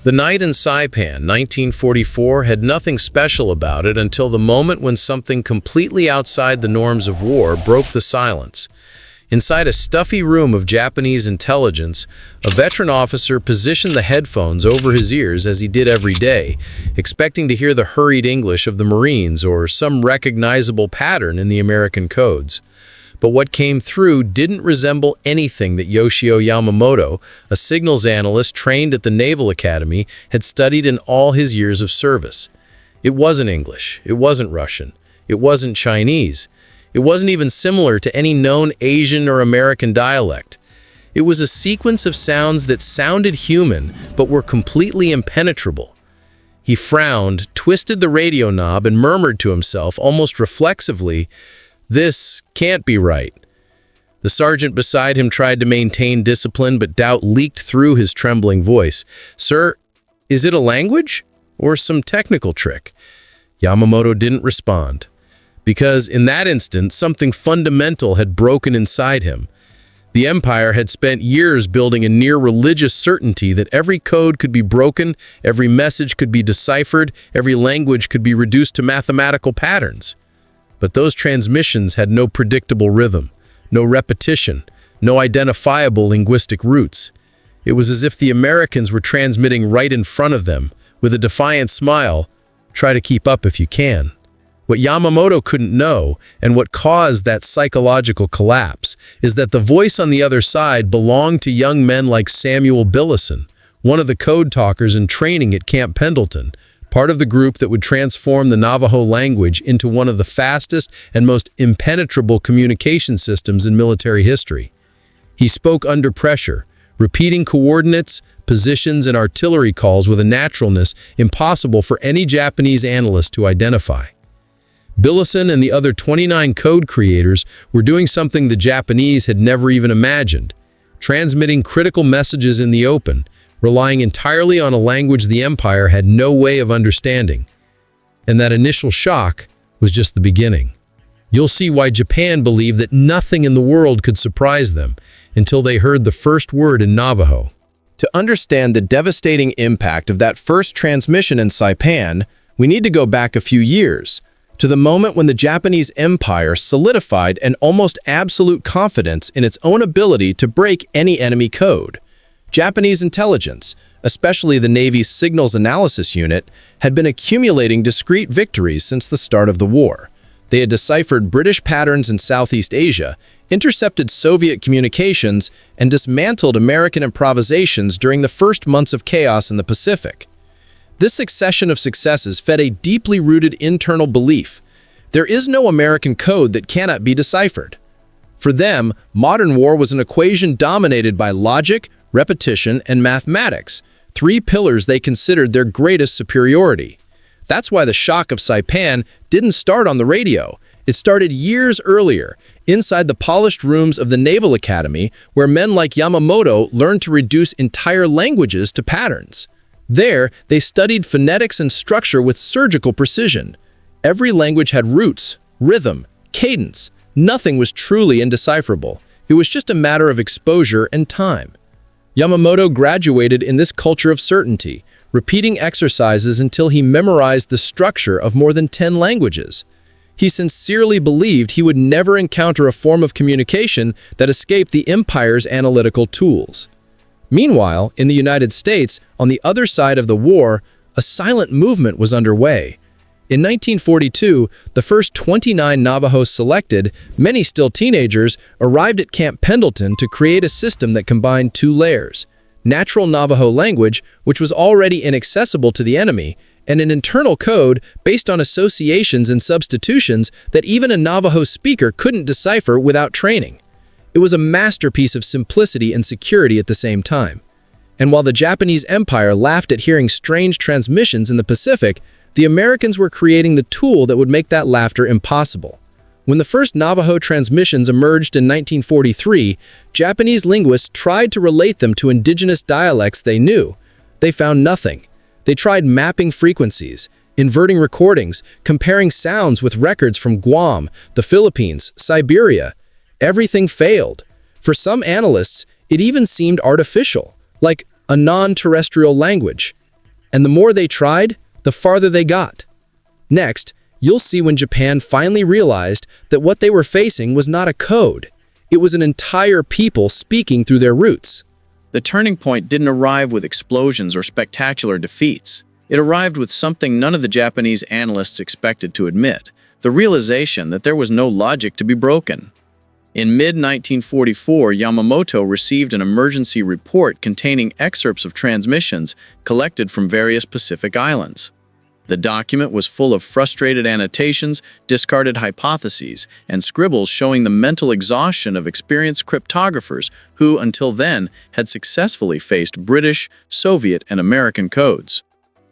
The night in Saipan, 1944, had nothing special about it until the moment when something completely outside the norms of war broke the silence. Inside a stuffy room of Japanese intelligence, a veteran officer positioned the headphones over his ears as he did every day, expecting to hear the hurried English of the Marines or some recognizable pattern in the American codes. But what came through didn't resemble anything that Yoshio Yamamoto, a signals analyst trained at the Naval Academy, had studied in all his years of service. It wasn't English, it wasn't Russian, it wasn't Chinese. It wasn't even similar to any known Asian or American dialect. It was a sequence of sounds that sounded human, but were completely impenetrable. He frowned, twisted the radio knob, and murmured to himself, almost reflexively, "This can't be right." The sergeant beside him tried to maintain discipline, but doubt leaked through his trembling voice. "Sir, is it a language or some technical trick?" Yamamoto didn't respond, because in that instant, something fundamental had broken inside him. The Empire had spent years building a near-religious certainty that every code could be broken, every message could be deciphered, every language could be reduced to mathematical patterns. But those transmissions had no predictable rhythm, no repetition, no identifiable linguistic roots. It was as if the Americans were transmitting right in front of them, with a defiant smile, "Try to keep up if you can." What Yamamoto couldn't know, and what caused that psychological collapse, is that the voice on the other side belonged to young men like Samuel Billison, one of the code talkers in training at Camp Pendleton, part of the group that would transform the Navajo language into one of the fastest and most impenetrable communication systems in military history. He spoke under pressure, repeating coordinates, positions, and artillery calls with a naturalness impossible for any Japanese analyst to identify. Billison and the other 29 code creators were doing something the Japanese had never even imagined, transmitting critical messages in the open, relying entirely on a language the Empire had no way of understanding. And that initial shock was just the beginning. You'll see why Japan believed that nothing in the world could surprise them until they heard the first word in Navajo. To understand the devastating impact of that first transmission in Saipan, we need to go back a few years, to the moment when the Japanese Empire solidified an almost absolute confidence in its own ability to break any enemy code. Japanese intelligence, especially the Navy's Signals Analysis Unit, had been accumulating discrete victories since the start of the war. They had deciphered British patterns in Southeast Asia, intercepted Soviet communications, and dismantled American improvisations during the first months of chaos in the Pacific. This succession of successes fed a deeply rooted internal belief: there is no American code that cannot be deciphered. For them, modern war was an equation dominated by logic, repetition, and mathematics, three pillars they considered their greatest superiority. That's why the shock of Saipan didn't start on the radio. It started years earlier, inside the polished rooms of the Naval Academy, where men like Yamamoto learned to reduce entire languages to patterns. There, they studied phonetics and structure with surgical precision. Every language had roots, rhythm, cadence. Nothing was truly indecipherable. It was just a matter of exposure and time. Yamamoto graduated in this culture of certainty, repeating exercises until he memorized the structure of more than 10 languages. He sincerely believed he would never encounter a form of communication that escaped the Empire's analytical tools. Meanwhile, in the United States, on the other side of the war, a silent movement was underway. In 1942, the first 29 Navajos selected, many still teenagers, arrived at Camp Pendleton to create a system that combined two layers: natural Navajo language, which was already inaccessible to the enemy, and an internal code based on associations and substitutions that even a Navajo speaker couldn't decipher without training. It was a masterpiece of simplicity and security at the same time. And while the Japanese Empire laughed at hearing strange transmissions in the Pacific, the Americans were creating the tool that would make that laughter impossible. When the first Navajo transmissions emerged in 1943, Japanese linguists tried to relate them to indigenous dialects they knew. They found nothing. They tried mapping frequencies, inverting recordings, comparing sounds with records from Guam, the Philippines, Siberia. Everything failed. For some analysts, it even seemed artificial, like a non-terrestrial language. And the more they tried, the farther they got. Next, you'll see when Japan finally realized that what they were facing was not a code. It was an entire people speaking through their roots. The turning point didn't arrive with explosions or spectacular defeats. It arrived with something none of the Japanese analysts expected to admit: the realization that there was no logic to be broken. In mid-1944, Yamamoto received an emergency report containing excerpts of transmissions collected from various Pacific islands. The document was full of frustrated annotations, discarded hypotheses, and scribbles showing the mental exhaustion of experienced cryptographers who, until then, had successfully faced British, Soviet, and American codes.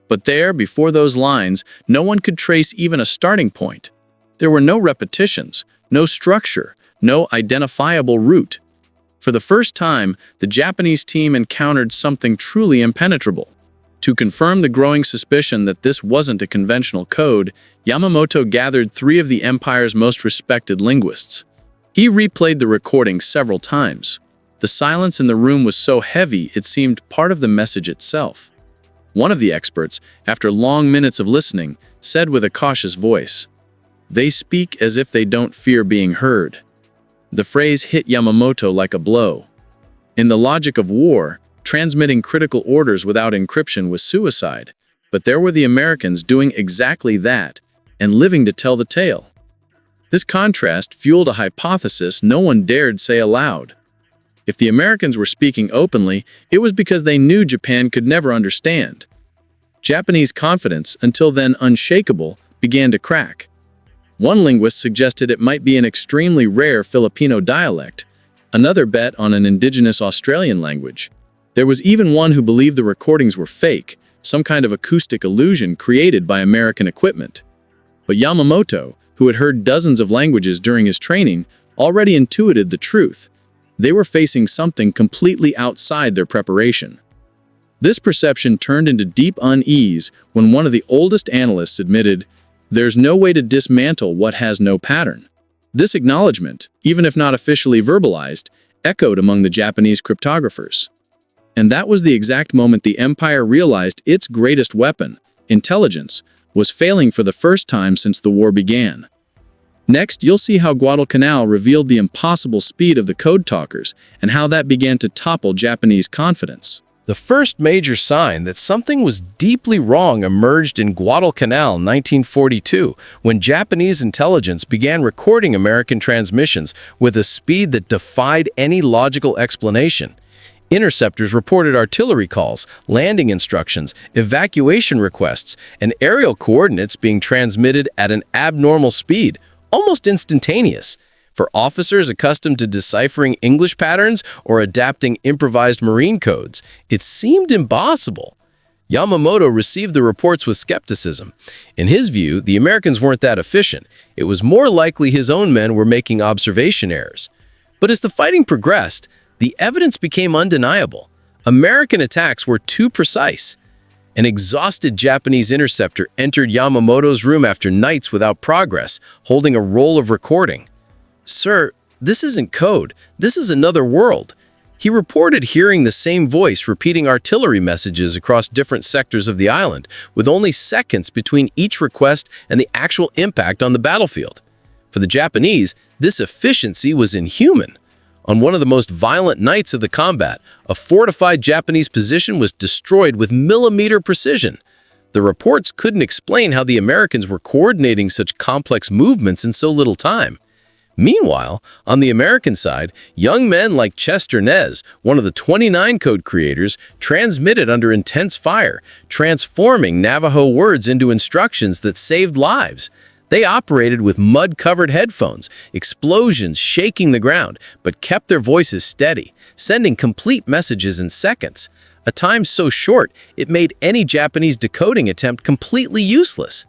But there, before those lines, no one could trace even a starting point. There were no repetitions, no structure, no identifiable route. For the first time, the Japanese team encountered something truly impenetrable. To confirm the growing suspicion that this wasn't a conventional code, Yamamoto gathered 3 of the empire's most respected linguists. He replayed the recording several times. The silence in the room was so heavy it seemed part of the message itself. One of the experts, after long minutes of listening, said with a cautious voice, "They speak as if they don't fear being heard." The phrase hit Yamamoto like a blow. In the logic of war, transmitting critical orders without encryption was suicide, but there were the Americans doing exactly that and living to tell the tale. This contrast fueled a hypothesis no one dared say aloud. If the Americans were speaking openly, it was because they knew Japan could never understand. Japanese confidence, until then unshakable, began to crack. One linguist suggested it might be an extremely rare Filipino dialect, another bet on an indigenous Australian language. There was even one who believed the recordings were fake, some kind of acoustic illusion created by American equipment. But Yamamoto, who had heard dozens of languages during his training, already intuited the truth. They were facing something completely outside their preparation. This perception turned into deep unease when one of the oldest analysts admitted, "There's no way to dismantle what has no pattern." This acknowledgement, even if not officially verbalized, echoed among the Japanese cryptographers. And that was the exact moment the empire realized its greatest weapon, intelligence, was failing for the first time since the war began. Next, you'll see how Guadalcanal revealed the impossible speed of the code talkers and how that began to topple Japanese confidence. The first major sign that something was deeply wrong emerged in Guadalcanal in 1942, when Japanese intelligence began recording American transmissions with a speed that defied any logical explanation. Interceptors reported artillery calls, landing instructions, evacuation requests, and aerial coordinates being transmitted at an abnormal speed, almost instantaneous. For officers accustomed to deciphering English patterns or adapting improvised marine codes, it seemed impossible. Yamamoto received the reports with skepticism. In his view, the Americans weren't that efficient. It was more likely his own men were making observation errors. But as the fighting progressed, the evidence became undeniable. American attacks were too precise. An exhausted Japanese interceptor entered Yamamoto's room after nights without progress, holding a roll of recording. "Sir, this isn't code. This is another world." He reported hearing the same voice repeating artillery messages across different sectors of the island, with only seconds between each request and the actual impact on the battlefield. For the Japanese, this efficiency was inhuman. On one of the most violent nights of the combat, a fortified Japanese position was destroyed with millimeter precision. The reports couldn't explain how the Americans were coordinating such complex movements in so little time. Meanwhile, on the American side, young men like Chester Nez, one of the 29 code creators, transmitted under intense fire, transforming Navajo words into instructions that saved lives. They operated with mud-covered headphones, explosions shaking the ground, but kept their voices steady, sending complete messages in seconds. A time so short, it made any Japanese decoding attempt completely useless.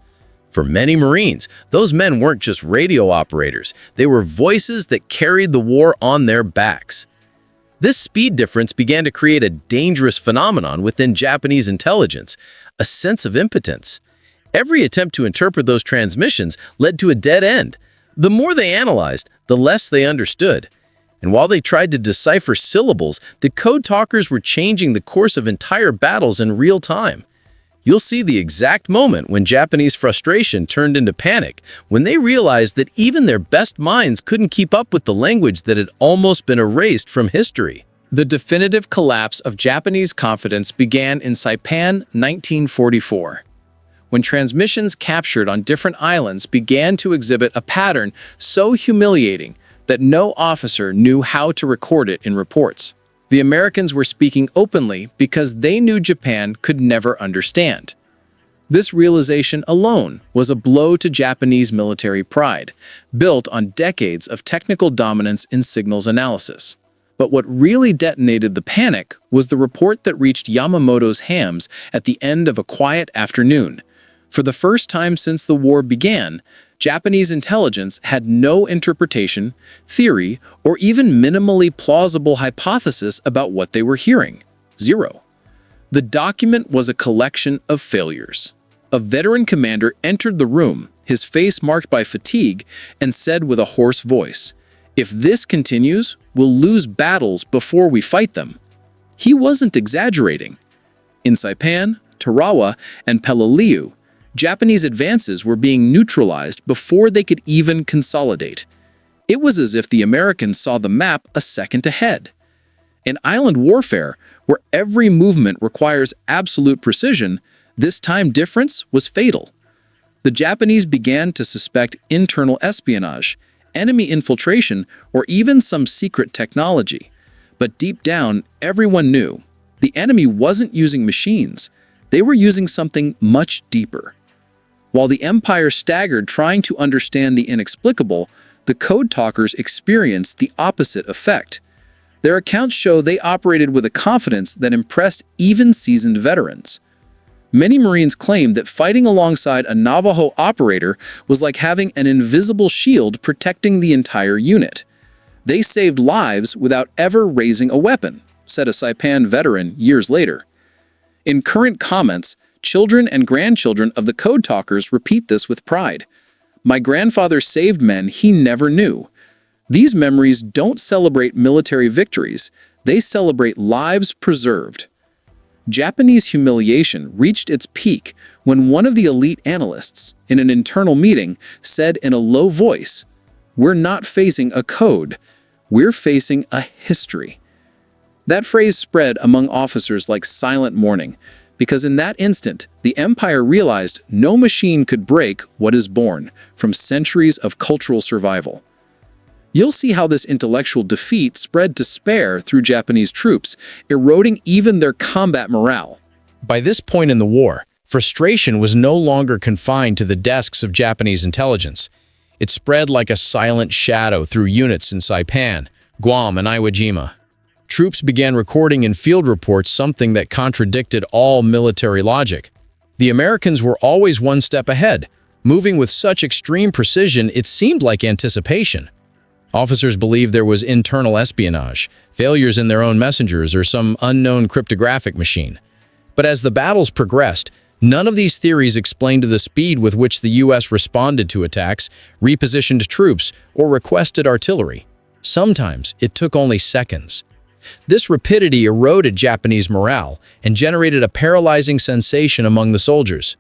For many Marines, those men weren't just radio operators. They were voices that carried the war on their backs. This speed difference began to create a dangerous phenomenon within Japanese intelligence, a sense of impotence. Every attempt to interpret those transmissions led to a dead end. The more they analyzed, the less they understood. And while they tried to decipher syllables, the code talkers were changing the course of entire battles in real time. You'll see the exact moment when Japanese frustration turned into panic, when they realized that even their best minds couldn't keep up with the language that had almost been erased from history. The definitive collapse of Japanese confidence began in Saipan, 1944, when transmissions captured on different islands began to exhibit a pattern so humiliating that no officer knew how to record it in reports. The Americans were speaking openly because they knew Japan could never understand. This realization alone was a blow to Japanese military pride, built on decades of technical dominance in signals analysis. But what really detonated the panic was the report that reached Yamamoto's hams at the end of a quiet afternoon. For the first time since the war began, Japanese intelligence had no interpretation, theory, or even minimally plausible hypothesis about what they were hearing. Zero. The document was a collection of failures. A veteran commander entered the room, his face marked by fatigue, and said with a hoarse voice, "If this continues, we'll lose battles before we fight them." He wasn't exaggerating. In Saipan, Tarawa, and Peleliu, Japanese advances were being neutralized before they could even consolidate. It was as if the Americans saw the map a second ahead. In island warfare, where every movement requires absolute precision, this time difference was fatal. The Japanese began to suspect internal espionage, enemy infiltration, or even some secret technology. But deep down, everyone knew the enemy wasn't using machines. They were using something much deeper. While the empire staggered trying to understand the inexplicable, the code talkers experienced the opposite effect. Their accounts show they operated with a confidence that impressed even seasoned veterans. Many Marines claimed that fighting alongside a Navajo operator was like having an invisible shield protecting the entire unit. They saved lives without ever raising a weapon, said a Saipan veteran years later. In current comments, children and grandchildren of the code talkers repeat this with pride. "My grandfather saved men he never knew." These memories don't celebrate military victories, they celebrate lives preserved. Japanese humiliation reached its peak when one of the elite analysts, in an internal meeting, said in a low voice, "We're not facing a code, we're facing a history." That phrase spread among officers like silent mourning, because in that instant, the empire realized no machine could break what is born from centuries of cultural survival. You'll see how this intellectual defeat spread to despair through Japanese troops, eroding even their combat morale. By this point in the war, frustration was no longer confined to the desks of Japanese intelligence. It spread like a silent shadow through units in Saipan, Guam, and Iwo Jima. Troops began recording in field reports something that contradicted all military logic. The Americans were always one step ahead, moving with such extreme precision it seemed like anticipation. Officers believed there was internal espionage, failures in their own messengers, or some unknown cryptographic machine. But as the battles progressed, none of these theories explained the speed with which the U.S. responded to attacks, repositioned troops, or requested artillery. Sometimes it took only seconds. This rapidity eroded Japanese morale and generated a paralyzing sensation among the soldiers.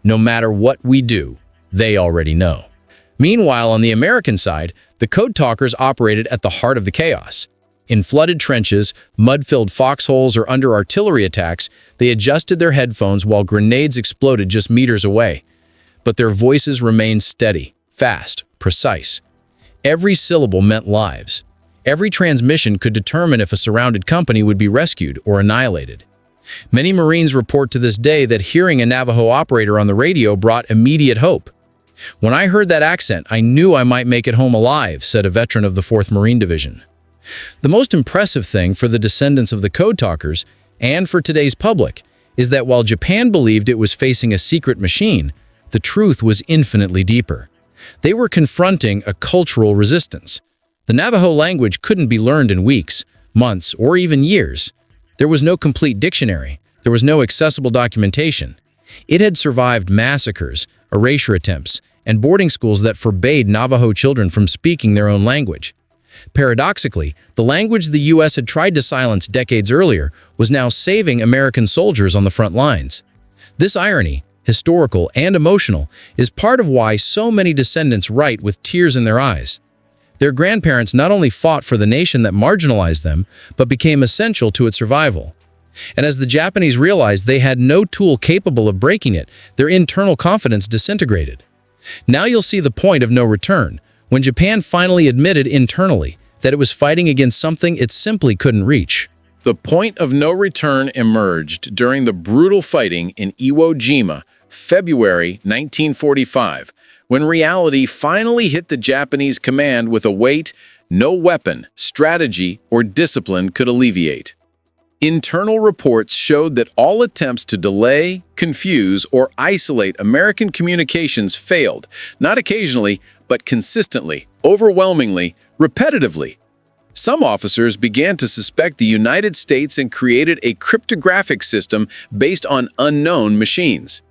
No matter what we do, they already know. Meanwhile, on the American side, the code talkers operated at the heart of the chaos. In flooded trenches, mud-filled foxholes, or under artillery attacks, they adjusted their headphones while grenades exploded just meters away. But their voices remained steady, fast, precise. Every syllable meant lives. Every transmission could determine if a surrounded company would be rescued or annihilated. Many Marines report to this day that hearing a Navajo operator on the radio brought immediate hope. "When I heard that accent, I knew I might make it home alive," said a veteran of the 4th Marine Division. The most impressive thing for the descendants of the code talkers, and for today's public, is that while Japan believed it was facing a secret machine, the truth was infinitely deeper. They were confronting a cultural resistance. The Navajo language couldn't be learned in weeks, months, or even years. There was no complete dictionary. There was no accessible documentation. It had survived massacres, erasure attempts, and boarding schools that forbade Navajo children from speaking their own language. Paradoxically, the language the U.S. had tried to silence decades earlier was now saving American soldiers on the front lines. This irony, historical and emotional, is part of why so many descendants write with tears in their eyes. Their grandparents not only fought for the nation that marginalized them, but became essential to its survival. And as the Japanese realized they had no tool capable of breaking it, their internal confidence disintegrated. Now you'll see the point of no return, when Japan finally admitted internally that it was fighting against something it simply couldn't reach. The point of no return emerged during the brutal fighting in Iwo Jima, February 1945, when reality finally hit the Japanese command with a weight no weapon, strategy, or discipline could alleviate. Internal reports showed that all attempts to delay, confuse, or isolate American communications failed, not occasionally, but consistently, overwhelmingly, repetitively. Some officers began to suspect the United States and created a cryptographic system based on unknown machines.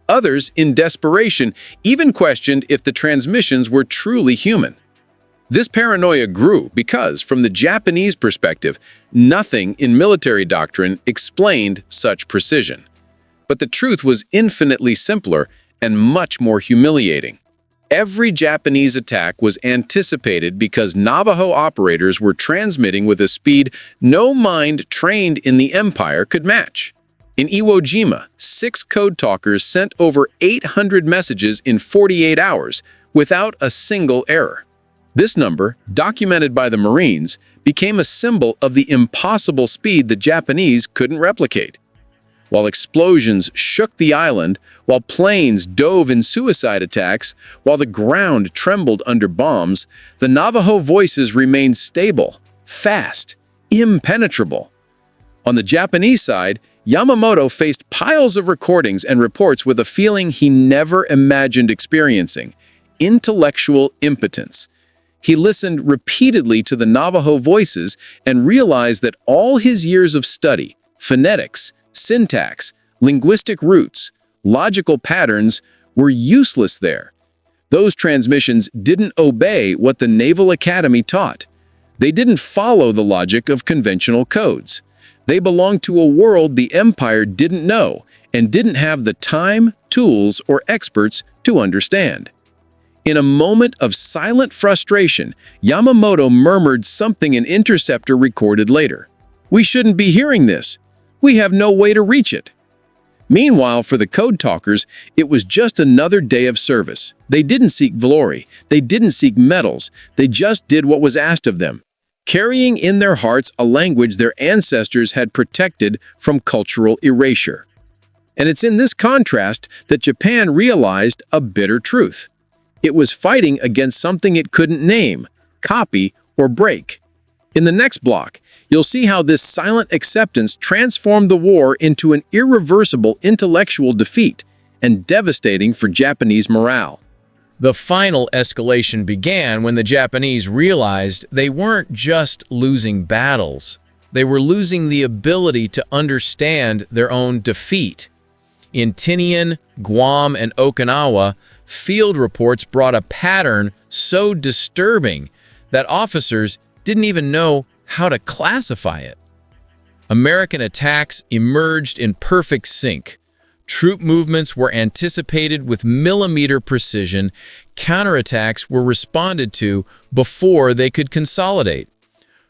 Others, in desperation, even questioned if the transmissions were truly human. This paranoia grew because, from the Japanese perspective, nothing in military doctrine explained such precision. But the truth was infinitely simpler and much more humiliating. Every Japanese attack was anticipated because Navajo operators were transmitting with a speed no mind trained in the empire could match. In Iwo Jima, 6 code talkers sent over 800 messages in 48 hours without a single error. This number, documented by the Marines, became a symbol of the impossible speed the Japanese couldn't replicate. While explosions shook the island, while planes dove in suicide attacks, while the ground trembled under bombs, the Navajo voices remained stable, fast, impenetrable. On the Japanese side, Yamamoto faced piles of recordings and reports with a feeling he never imagined experiencing: intellectual impotence. He listened repeatedly to the Navajo voices and realized that all his years of study, phonetics, syntax, linguistic roots, logical patterns, were useless there. Those transmissions didn't obey what the Naval Academy taught. They didn't follow the logic of conventional codes. They belonged to a world the Empire didn't know and didn't have the time, tools, or experts to understand. In a moment of silent frustration, Yamamoto murmured something an interceptor recorded later. "We shouldn't be hearing this. We have no way to reach it." Meanwhile, for the code talkers, it was just another day of service. They didn't seek glory. They didn't seek medals. They just did what was asked of them, carrying in their hearts a language their ancestors had protected from cultural erasure. And it's in this contrast that Japan realized a bitter truth. It was fighting against something it couldn't name, copy, or break. In the next block, you'll see how this silent acceptance transformed the war into an irreversible intellectual defeat and devastating for Japanese morale. The final escalation began when the Japanese realized they weren't just losing battles. They were losing the ability to understand their own defeat. In Tinian, Guam, and Okinawa, field reports brought a pattern so disturbing that officers didn't even know how to classify it. American attacks emerged in perfect sync. Troop movements were anticipated with millimeter precision. Counterattacks were responded to before they could consolidate.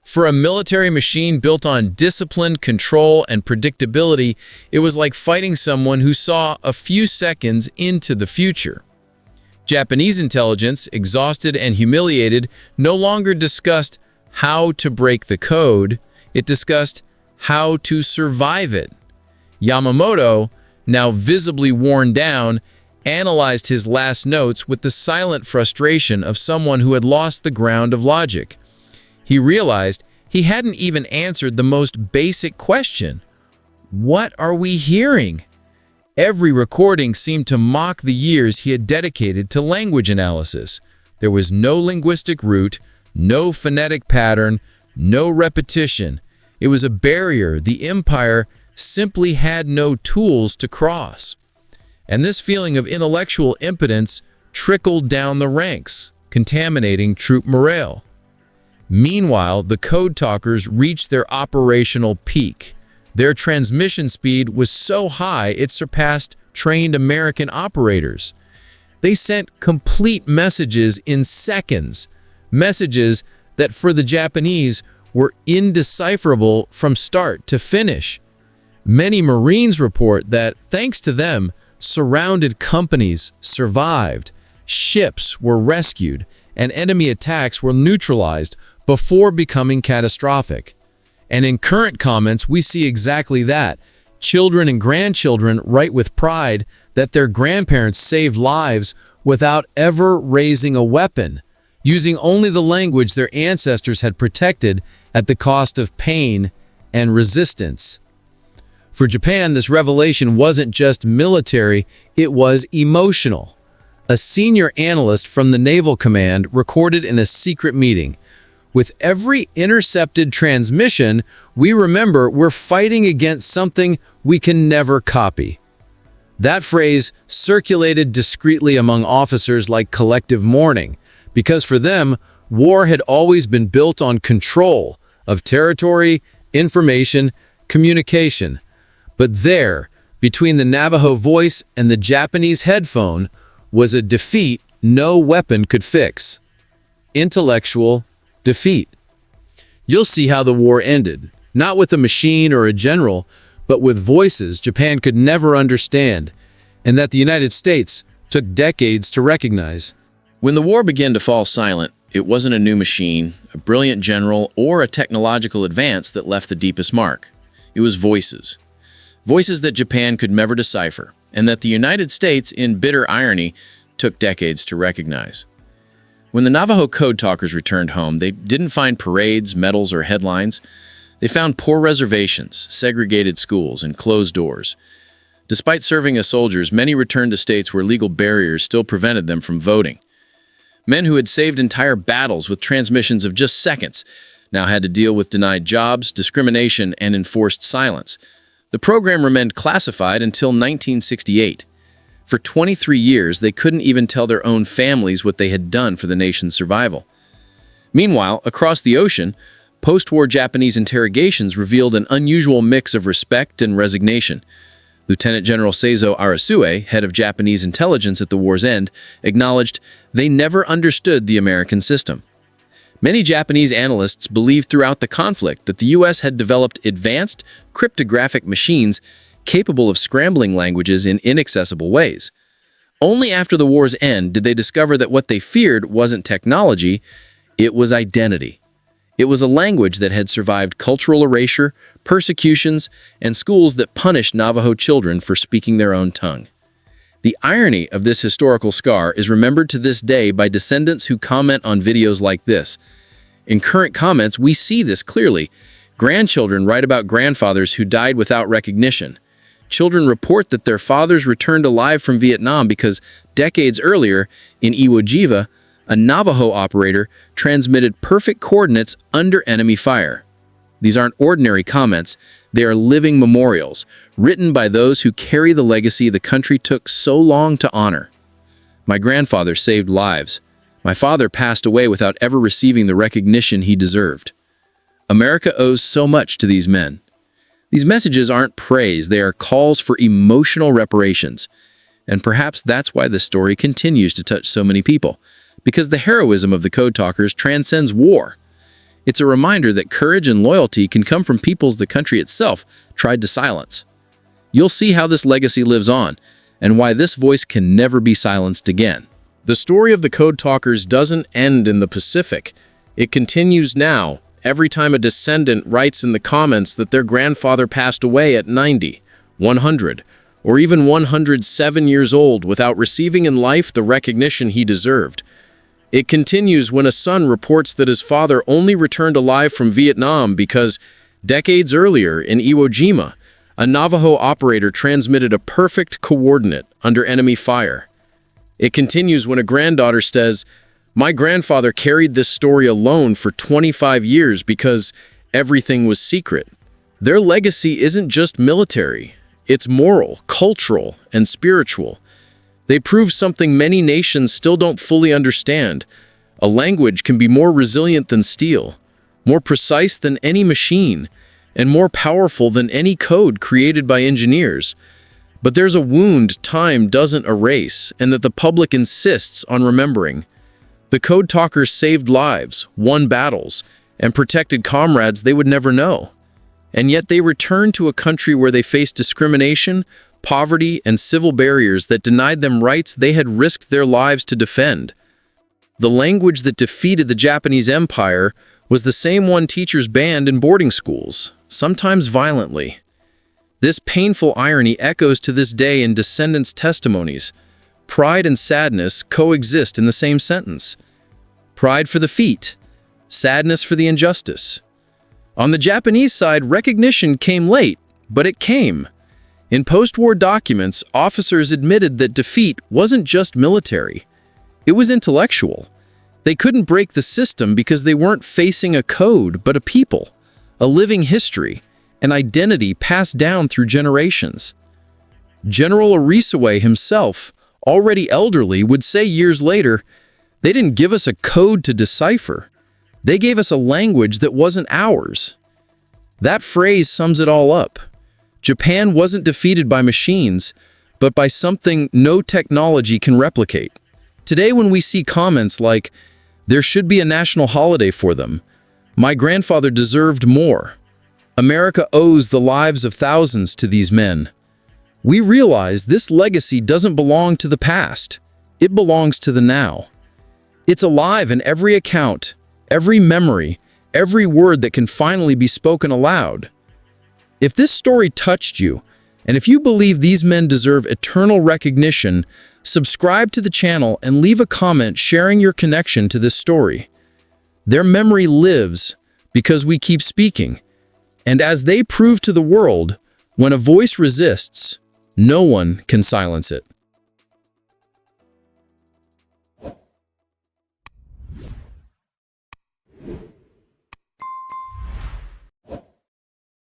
For a military machine built on discipline, control, and predictability, it was like fighting someone who saw a few seconds into the future. Japanese intelligence, exhausted and humiliated, no longer discussed how to break the code. It discussed how to survive it. Yamamoto, now visibly worn down, analyzed his last notes with the silent frustration of someone who had lost the ground of logic. He realized he hadn't even answered the most basic question: what are we hearing? Every recording seemed to mock the years he had dedicated to language analysis. There was no linguistic root, no phonetic pattern, no repetition. It was a barrier the Empire simply had no tools to cross. And this feeling of intellectual impotence trickled down the ranks, contaminating troop morale. Meanwhile, the code talkers reached their operational peak. Their transmission speed was so high it surpassed trained American operators. They sent complete messages in seconds, messages that for the Japanese were indecipherable from start to finish. Many Marines report that, thanks to them, surrounded companies survived, ships were rescued, and enemy attacks were neutralized before becoming catastrophic. And in current comments, we see exactly that. Children and grandchildren write with pride that their grandparents saved lives without ever raising a weapon, using only the language their ancestors had protected at the cost of pain and resistance. For Japan, this revelation wasn't just military, it was emotional. A senior analyst from the Naval Command recorded in a secret meeting, "With every intercepted transmission, we remember we're fighting against something we can never copy." That phrase circulated discreetly among officers like collective mourning, because for them, war had always been built on control of territory, information, communication. But there, between the Navajo voice and the Japanese headphone, was a defeat no weapon could fix. Intellectual defeat. You'll see how the war ended, not with a machine or a general, but with voices Japan could never understand, and that the United States took decades to recognize. When the war began to fall silent, it wasn't a new machine, a brilliant general, or a technological advance that left the deepest mark. It was voices. Voices that Japan could never decipher, and that the United States, in bitter irony, took decades to recognize. When the Navajo Code talkers returned home, they didn't find parades, medals, or headlines. They found poor reservations, segregated schools, and closed doors. Despite serving as soldiers, many returned to states where legal barriers still prevented them from voting. Men who had saved entire battles with transmissions of just seconds now had to deal with denied jobs, discrimination, and enforced silence. The program remained classified until 1968. For 23 years, they couldn't even tell their own families what they had done for the nation's survival. Meanwhile, across the ocean, post-war Japanese interrogations revealed an unusual mix of respect and resignation. Lieutenant General Seizo Arasue, head of Japanese intelligence at the war's end, acknowledged they never understood the American system. Many Japanese analysts believed throughout the conflict that the U.S. had developed advanced cryptographic machines capable of scrambling languages in inaccessible ways. Only after the war's end did they discover that what they feared wasn't technology, it was identity. It was a language that had survived cultural erasure, persecutions, and schools that punished Navajo children for speaking their own tongue. The irony of this historical scar is remembered to this day by descendants who comment on videos like this. In current comments, we see this clearly. Grandchildren write about grandfathers who died without recognition. Children report that their fathers returned alive from Vietnam because decades earlier, in Iwo Jima, a Navajo operator transmitted perfect coordinates under enemy fire. These aren't ordinary comments, they are living memorials, written by those who carry the legacy the country took so long to honor. My grandfather saved lives. My father passed away without ever receiving the recognition he deserved. America owes so much to these men. These messages aren't praise, they are calls for emotional reparations. And perhaps that's why this story continues to touch so many people, because the heroism of the Code Talkers transcends war. It's a reminder that courage and loyalty can come from peoples the country itself tried to silence. You'll see how this legacy lives on, and why this voice can never be silenced again. The story of the Code Talkers doesn't end in the Pacific. It continues now, every time a descendant writes in the comments that their grandfather passed away at 90, 100, or even 107 years old without receiving in life the recognition he deserved. It continues when a son reports that his father only returned alive from Vietnam because, decades earlier in Iwo Jima, a Navajo operator transmitted a perfect coordinate under enemy fire. It continues when a granddaughter says, "My grandfather carried this story alone for 25 years because everything was secret." Their legacy isn't just military, it's moral, cultural, and spiritual. They prove something many nations still don't fully understand. A language can be more resilient than steel, more precise than any machine, and more powerful than any code created by engineers. But there's a wound time doesn't erase and that the public insists on remembering. The code talkers saved lives, won battles, and protected comrades they would never know. And yet they returned to a country where they faced discrimination, poverty, and civil barriers that denied them rights they had risked their lives to defend. The language that defeated the Japanese Empire was the same one teachers banned in boarding schools, sometimes violently. This painful irony echoes to this day in descendants' testimonies. Pride and sadness coexist in the same sentence. Pride for the feat, sadness for the injustice. On the Japanese side, recognition came late, but it came. In post-war documents, officers admitted that defeat wasn't just military. It was intellectual. They couldn't break the system because they weren't facing a code, but a people, a living history, an identity passed down through generations. General Arisawa himself, already elderly, would say years later, "They didn't give us a code to decipher. They gave us a language that wasn't ours." That phrase sums it all up. Japan wasn't defeated by machines, but by something no technology can replicate. Today, when we see comments like, "There should be a national holiday for them," "My grandfather deserved more," "America owes the lives of thousands to these men," we realize this legacy doesn't belong to the past. It belongs to the now. It's alive in every account, every memory, every word that can finally be spoken aloud. If this story touched you, and if you believe these men deserve eternal recognition, subscribe to the channel and leave a comment sharing your connection to this story. Their memory lives because we keep speaking. And as they prove to the world, when a voice resists, no one can silence it.